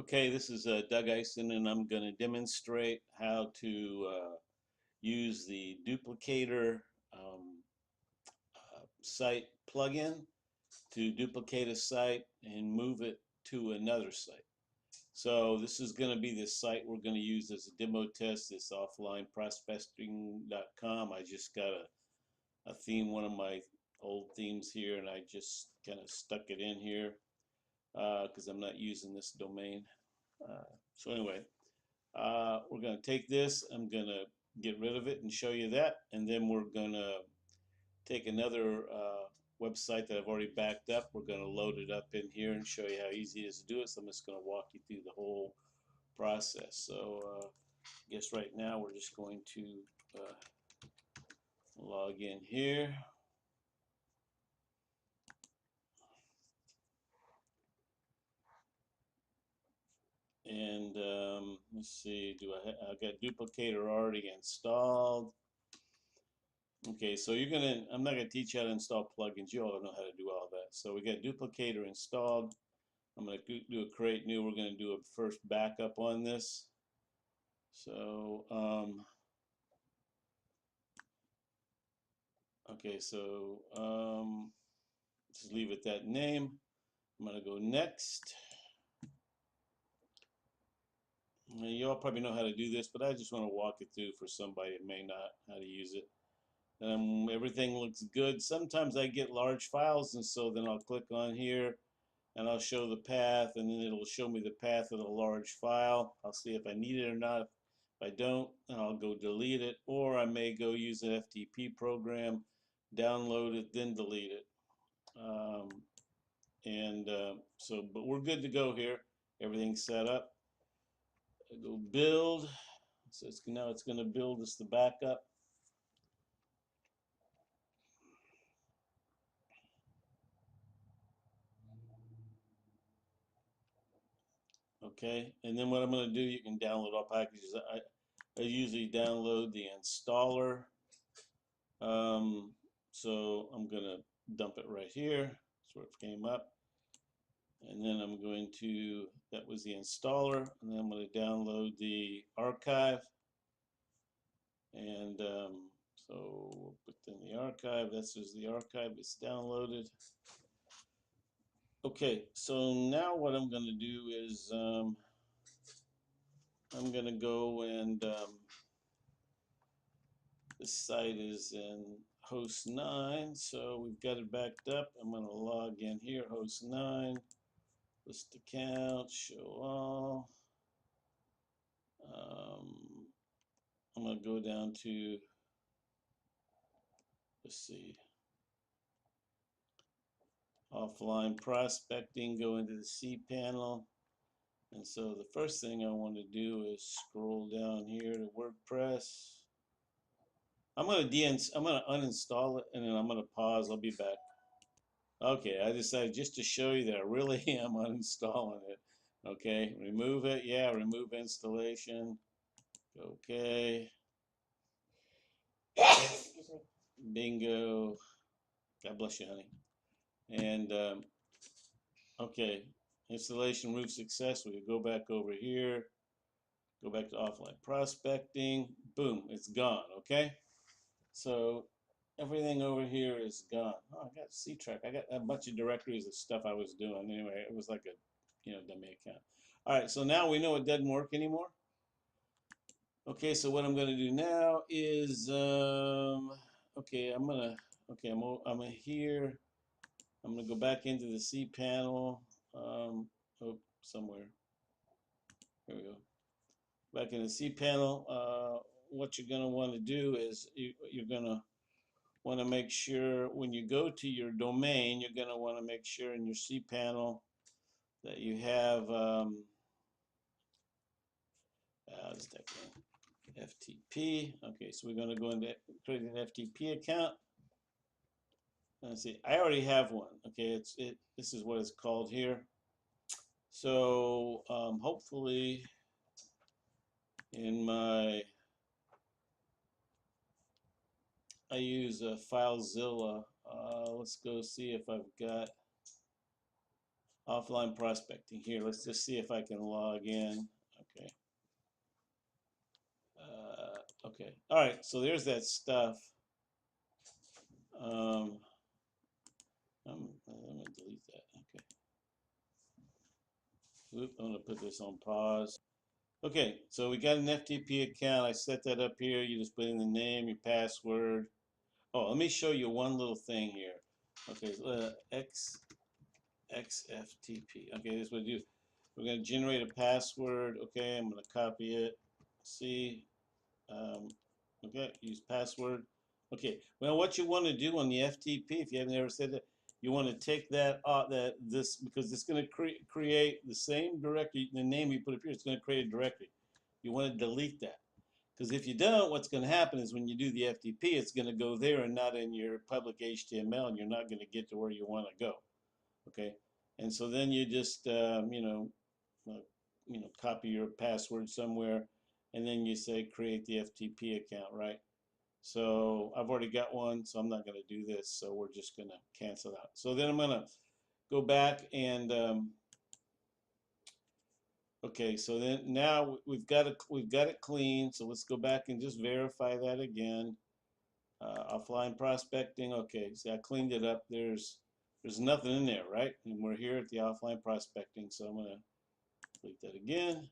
Okay, this is Doug Eisen, and I'm going to demonstrate how to use the Duplicator site plugin to duplicate a site and move it to another site. So this is going to be the site we're going to use as a demo test, this offlineprospecting.com. I just got a theme, one of my old themes here, and I just kind of stuck it in here because I'm not using this domain. So anyway, we're going to take this, I'm going to get rid of it and show you that, and then we're going to take another website that I've already backed up. We're going to load it up in here and show you how easy it is to do it. So I'm just going to walk you through the whole process. So I guess right now we're just going to log in here. And let's see, I got Duplicator already installed. Okay, so I'm not gonna teach you how to install plugins. You all know how to do all that. So we got Duplicator installed. I'm gonna do a create new. We're gonna do a first backup on this. So, okay, so just leave it that name. I'm gonna go next. Now, you all probably know how to do this, but I just want to walk it through for somebody that may not how to use it. Everything looks good. Sometimes I get large files, and so then I'll click on here and I'll show the path, and then it'll show me the path of the large file. I'll see if I need it or not. If I don't, then I'll go delete it, or I may go use an FTP program, download it, then delete it. But we're good to go here. Everything's set up. I go build. So now it's going to build us the backup. Okay, and then what I'm going to do, you can download all packages. I usually download the installer. So I'm going to dump it right here. That's where it came up. And then I'm going to, that was the installer, and then I'm going to download the archive. And so we'll put in the archive. This is the archive. It's downloaded. Okay, so now what I'm going to do is I'm going to go and the site is in host 9, so we've got it backed up. I'm going to log in here, host 9, list account, show all. I'm going to go down to, let's see, offline prospecting, go into the cPanel. And so the first thing I want to do is scroll down here to WordPress. I'm going to uninstall it, and then I'm going to pause. I'll be back. Okay, I decided just to show you that I really am uninstalling it. Okay, remove it. Yeah, remove installation. Okay. Bingo. God bless you, honey. And okay, installation roof successful. Go back over here. Go back to offline prospecting. Boom, it's gone. Okay, so everything over here is gone. Oh, I got C-Track. I got a bunch of directories of stuff I was doing. Anyway, it was like a dummy account. All right, so now we know it doesn't work anymore. Okay, so what I'm going to do now is okay, I'm here. I'm going to go back into the cPanel. Somewhere. Here we go. Back in the cPanel. What you're going to want to do is you're going to want to make sure when you go to your domain, you're going to want to make sure in your cPanel that you have just type in FTP. Okay, so we're going to go into create an FTP account. Let's see, I already have one. Okay, this is what it's called here. So hopefully in my I use FileZilla. Let's go see if I've got offline prospecting. Here, let's just see if I can log in. Okay. Okay. All right. So there's that stuff. I'm going to delete that. Okay. Oop, I'm going to put this on pause. Okay, so we got an FTP account. I set that up here. You just put in the name, your password. Oh, let me show you one little thing here. Okay, XFTP. Okay, this is what we do. We're going to generate a password. Okay, I'm going to copy it. See. Okay, use password. Okay, well, what you want to do on the FTP, if you haven't ever said that, you want to take that because it's going to create the same directory, the name you put up here, it's going to create a directory. You want to delete that. Because if you don't, what's going to happen is when you do the FTP, it's going to go there and not in your public HTML, and you're not going to get to where you want to go. Okay, and so then you just copy your password somewhere, and then you say create the FTP account, right? So I've already got one, so I'm not going to do this. So we're just going to cancel out. So then I'm going to go back and okay. So then now we've got it clean. So let's go back and just verify that again. Offline prospecting. Okay, see, I cleaned it up. There's nothing in there, right? And we're here at the offline prospecting. So I'm going to delete that again.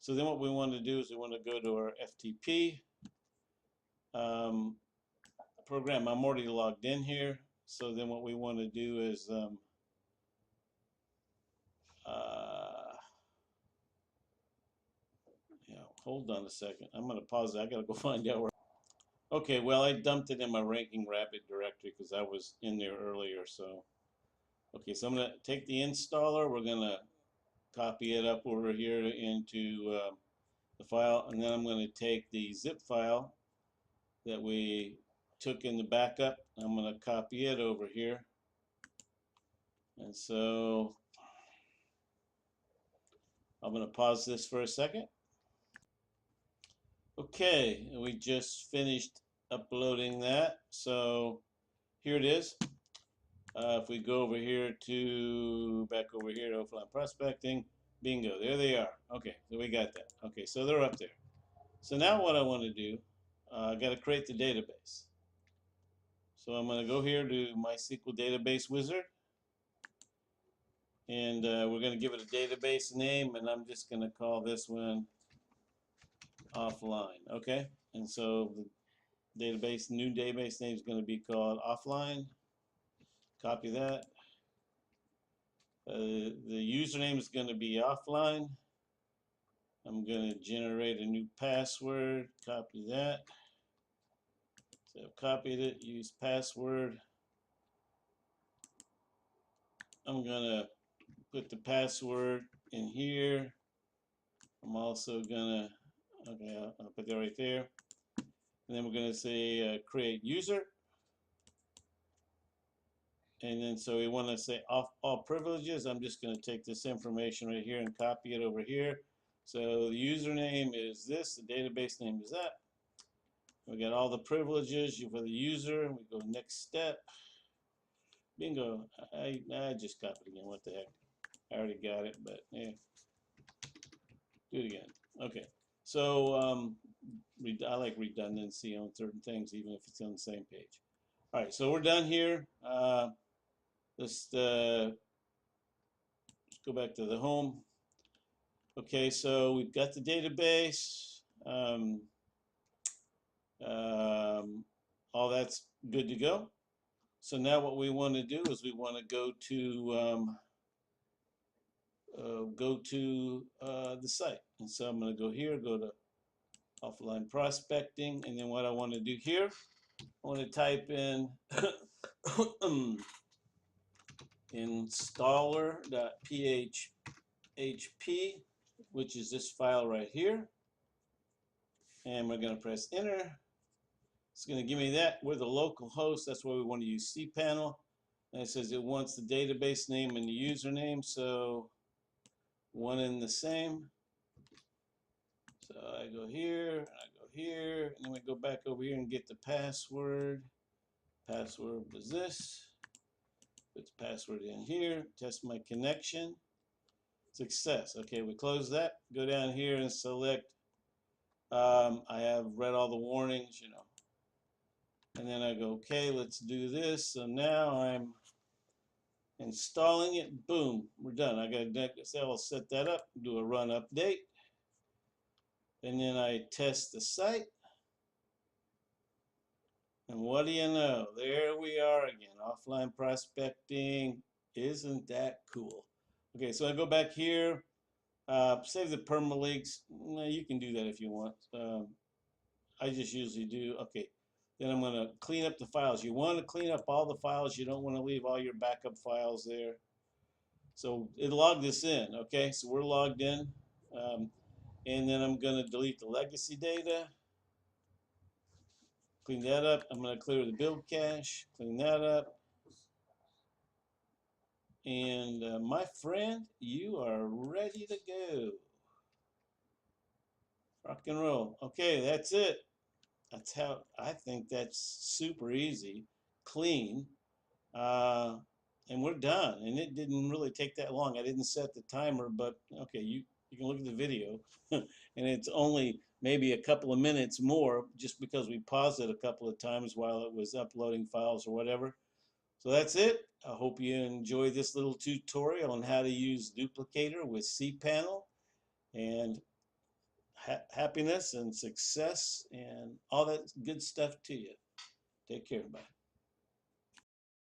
So then what we want to do is we want to go to our FTP program. I'm already logged in here. So then what we want to do is hold on a second. I'm going to pause it. I got to go find out where. Okay, well, I dumped it in my Ranking Rabbit directory because I was in there earlier. So, okay, so I'm going to take the installer. We're going to copy it up over here into the file, and then I'm going to take the zip file that we took in the backup. I'm going to copy it over here. And so I'm going to pause this for a second. Okay, we just finished uploading that. So here it is. If we go over here back over here to offline prospecting, bingo, there they are. Okay, so we got that. Okay, so they're up there. So now what I want to do, I got to create the database. So I'm going to go here to MySQL Database Wizard, and we're going to give it a database name, and I'm just going to call this one offline. Okay, and so the new database name is going to be called offline. Copy that. The username is going to be offline. I'm going to generate a new password. Copy that. So I've copied it. Use password. I'm going to put the password in here. I'm also going to, okay, I'll put that right there. And then we're going to say create user. And then so we want to say off all privileges. I'm just going to take this information right here and copy it over here. So the username is this, the database name is that. We got all the privileges for the user. We go next step. Bingo. I just copied again. What the heck? I already got it, but yeah. Do it again. Okay. So I like redundancy on certain things, even if it's on the same page. All right. So we're done here. Let's go back to the home. Okay. So we've got the database. All that's good to go. So now what we want to do is we want to go to the site. And so I'm going to go here, go to offline prospecting, and then what I want to do here, I want to type in installer.php, which is this file right here. And we're going to press enter. It's going to give me that. We're the local host. That's why we want to use cPanel. And it says it wants the database name and the username. So one and the same. So I go here, I go here, and then we go back over here and get the password. Password was this. Put the password in here. Test my connection. Success. Okay, we close that. Go down here and select. I have read all the warnings, you know. And then I go, okay, let's do this. So now I'm installing it. Boom, we're done. I got to say I'll set that up, do a run update. And then I test the site. And what do you know? There we are again. Offline prospecting. Isn't that cool? Okay, so I go back here. Save the permalinks. Well, you can do that if you want. I just usually do. Okay, then I'm going to clean up the files. You want to clean up all the files. You don't want to leave all your backup files there. So it logged this in. Okay, so we're logged in. And then I'm going to delete the legacy data. Clean that up. I'm going to clear the build cache. Clean that up. And my friend, you are ready to go. Rock and roll. Okay, that's it. That's how I think that's super easy, clean, and we're done. And it didn't really take that long. I didn't set the timer, but okay, you can look at the video, and it's only maybe a couple of minutes more, just because we paused it a couple of times while it was uploading files or whatever. So that's it. I hope you enjoy this little tutorial on how to use Duplicator with cPanel, and happiness and success and all that good stuff to you. Take care. Bye.